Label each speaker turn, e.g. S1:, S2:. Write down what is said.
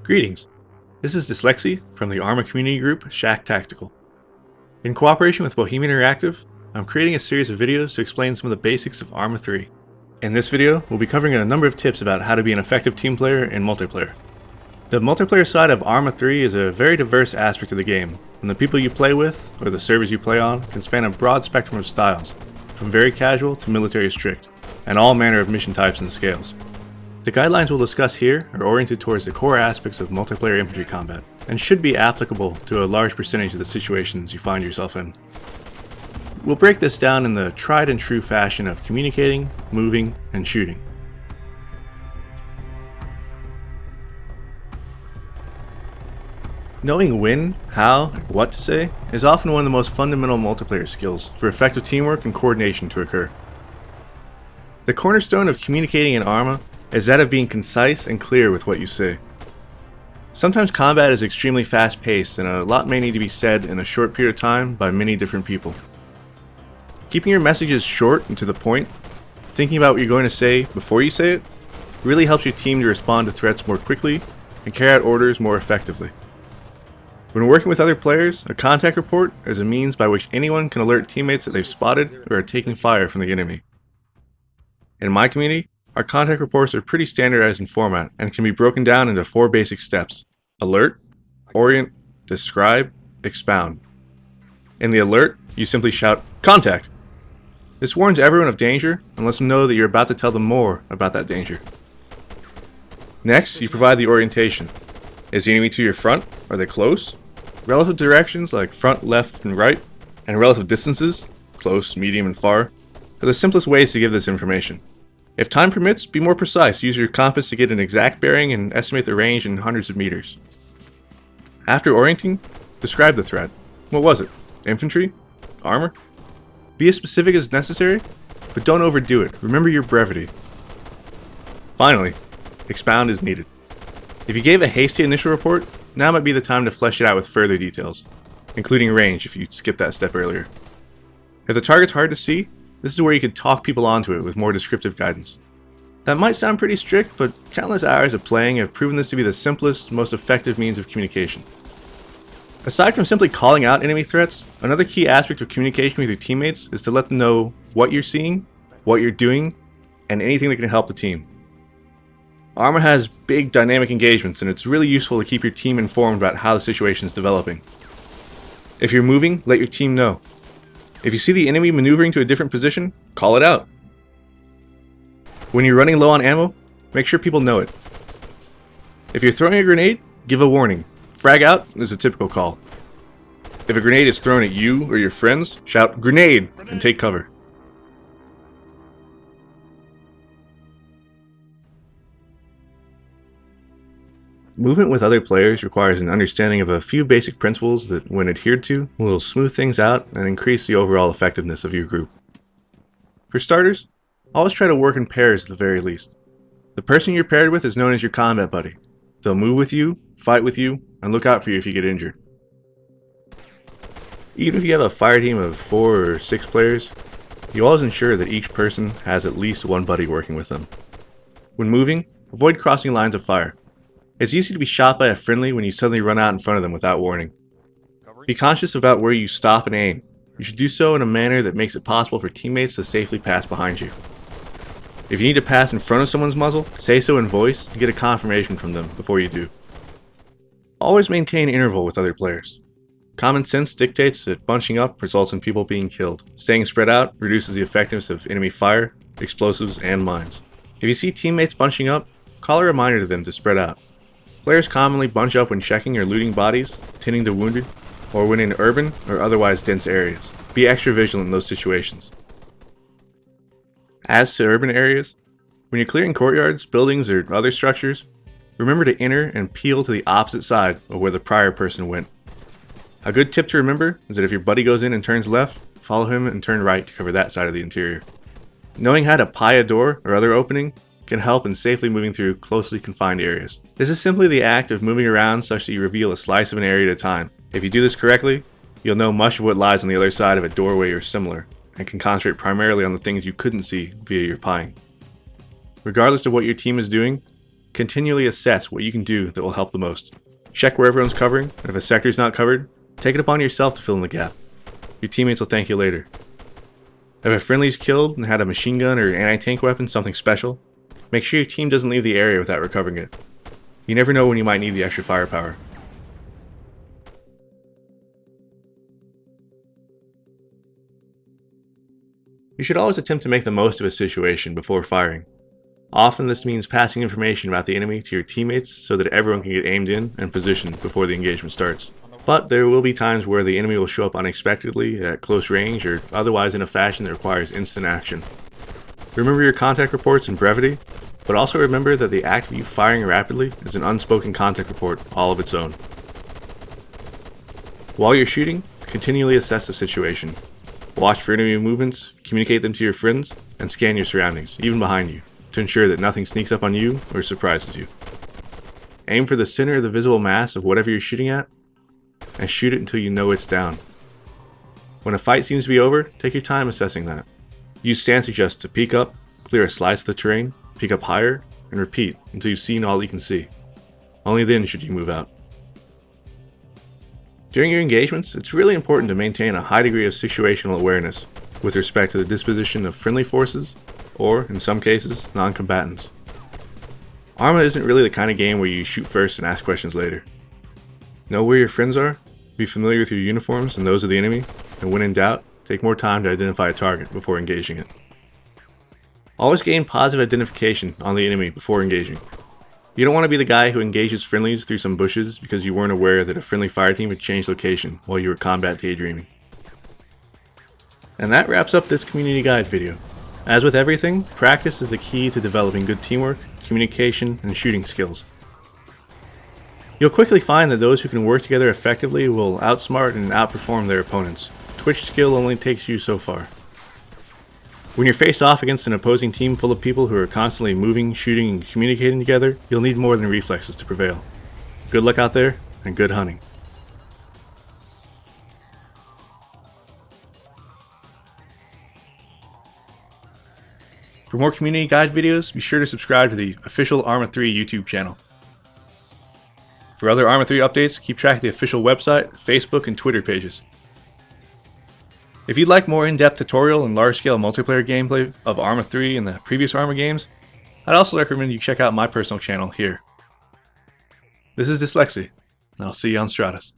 S1: Greetings, this is Dyslexy from the Arma community group Shack Tactical. In cooperation with Bohemian Interactive, I'm creating a series of videos to explain some of the basics of Arma 3. In this video, we'll be covering a number of tips about how to be an effective team player in multiplayer. The multiplayer side of Arma 3 is a very diverse aspect of the game, and the people you play with, or the servers you play on, can span a broad spectrum of styles, from very casual to military strict, and all manner of mission types and scales. The guidelines we'll discuss here are oriented towards the core aspects of multiplayer infantry combat, and should be applicable to a large percentage of the situations you find yourself in. We'll break this down in the tried and true fashion of communicating, moving, and shooting. Knowing when, how, and what to say is often one of the most fundamental multiplayer skills for effective teamwork and coordination to occur. The cornerstone of communicating in Arma is that of being concise and clear with what you say. Sometimes combat is extremely fast-paced and a lot may need to be said in a short period of time by many different people. Keeping your messages short and to the point, thinking about what you're going to say before you say it, really helps your team to respond to threats more quickly and carry out orders more effectively. When working with other players, a contact report is a means by which anyone can alert teammates that they've spotted or are taking fire from the enemy. In my community, our contact reports are pretty standardized in format and can be broken down into 4 basic steps: alert, orient, describe, expound. In the alert, you simply shout, "Contact!" This warns everyone of danger and lets them know that you're about to tell them more about that danger. Next, you provide the orientation. Is the enemy to your front? Are they close? Relative directions like front, left, and right, and relative distances, close, medium, and far, are the simplest ways to give this information. If time permits, be more precise. Use your compass to get an exact bearing and estimate the range in hundreds of meters. After orienting, describe the threat. What was it? Infantry? Armor? Be as specific as necessary, but don't overdo it. Remember your brevity. Finally, expound as needed. If you gave a hasty initial report, now might be the time to flesh it out with further details, including range if you skipped that step earlier. If the target's hard to see, this is where you could talk people onto it with more descriptive guidance. That might sound pretty strict, but countless hours of playing have proven this to be the simplest, most effective means of communication. Aside from simply calling out enemy threats, another key aspect of communication with your teammates is to let them know what you're seeing, what you're doing, and anything that can help the team. Arma has big dynamic engagements, and it's really useful to keep your team informed about how the situation is developing. If you're moving, let your team know. If you see the enemy maneuvering to a different position, call it out. When you're running low on ammo, make sure people know it. If you're throwing a grenade, give a warning. Frag out is a typical call. If a grenade is thrown at you or your friends, shout "Grenade!" and take cover. Movement with other players requires an understanding of a few basic principles that, when adhered to, will smooth things out and increase the overall effectiveness of your group. For starters, always try to work in pairs at the very least. The person you're paired with is known as your combat buddy. They'll move with you, fight with you, and look out for you if you get injured. Even if you have a fire team of 4 or 6 players, you always ensure that each person has at least one buddy working with them. When moving, avoid crossing lines of fire. It's easy to be shot by a friendly when you suddenly run out in front of them without warning. Be conscious about where you stop and aim. You should do so in a manner that makes it possible for teammates to safely pass behind you. If you need to pass in front of someone's muzzle, say so in voice and get a confirmation from them before you do. Always maintain interval with other players. Common sense dictates that bunching up results in people being killed. Staying spread out reduces the effectiveness of enemy fire, explosives, and mines. If you see teammates bunching up, call a reminder to them to spread out. Players commonly bunch up when checking or looting bodies, tending to wounded, or when in urban or otherwise dense areas. Be extra vigilant in those situations. As to urban areas, when you're clearing courtyards, buildings, or other structures, remember to enter and peel to the opposite side of where the prior person went. A good tip to remember is that if your buddy goes in and turns left, follow him and turn right to cover that side of the interior. Knowing how to pie a door or other opening can help in safely moving through closely confined areas. This is simply the act of moving around such that you reveal a slice of an area at a time. If you do this correctly, you'll know much of what lies on the other side of a doorway or similar, and can concentrate primarily on the things you couldn't see via your pieing. Regardless of what your team is doing, Continually assess what you can do that will help the most. Check where everyone's covering, and if a sector is not covered, take it upon yourself to fill in the gap. Your teammates will thank you later. If a friendly is killed and had a machine gun or anti-tank weapon, something special, make sure your team doesn't leave the area without recovering it. You never know when you might need the extra firepower. You should always attempt to make the most of a situation before firing. Often this means passing information about the enemy to your teammates so that everyone can get aimed in and positioned before the engagement starts. But there will be times where the enemy will show up unexpectedly at close range or otherwise in a fashion that requires instant action. Remember your contact reports in brevity, but also remember that the act of you firing rapidly is an unspoken contact report all of its own. While you're shooting, continually assess the situation. Watch for enemy movements, communicate them to your friends, and scan your surroundings, even behind you, to ensure that nothing sneaks up on you or surprises you. Aim for the center of the visible mass of whatever you're shooting at, and shoot it until you know it's down. When a fight seems to be over, take your time assessing that. Use stance adjust to peek up, clear a slice of the terrain, peek up higher, and repeat until you've seen all you can see. Only then should you move out. During your engagements, it's really important to maintain a high degree of situational awareness with respect to the disposition of friendly forces, or, in some cases, non-combatants. Arma isn't really the kind of game where you shoot first and ask questions later. Know where your friends are, be familiar with your uniforms and those of the enemy, and when in doubt, take more time to identify a target before engaging it. Always gain positive identification on the enemy before engaging. You don't want to be the guy who engages friendlies through some bushes because you weren't aware that a friendly fireteam had changed location while you were combat daydreaming. And that wraps up this community guide video. As with everything, practice is the key to developing good teamwork, communication, and shooting skills. You'll quickly find that those who can work together effectively will outsmart and outperform their opponents. Twitch skill only takes you so far. When you're faced off against an opposing team full of people who are constantly moving, shooting, and communicating together, you'll need more than reflexes to prevail. Good luck out there, and good hunting. For more community guide videos, be sure to subscribe to the official Arma 3 YouTube channel. For other Arma 3 updates, keep track of the official website, Facebook, and Twitter pages. If you'd like more in-depth tutorial and large-scale multiplayer gameplay of Arma 3 and the previous Arma games, I'd also recommend you check out my personal channel here. This is Dyslexy, and I'll see you on Stratus.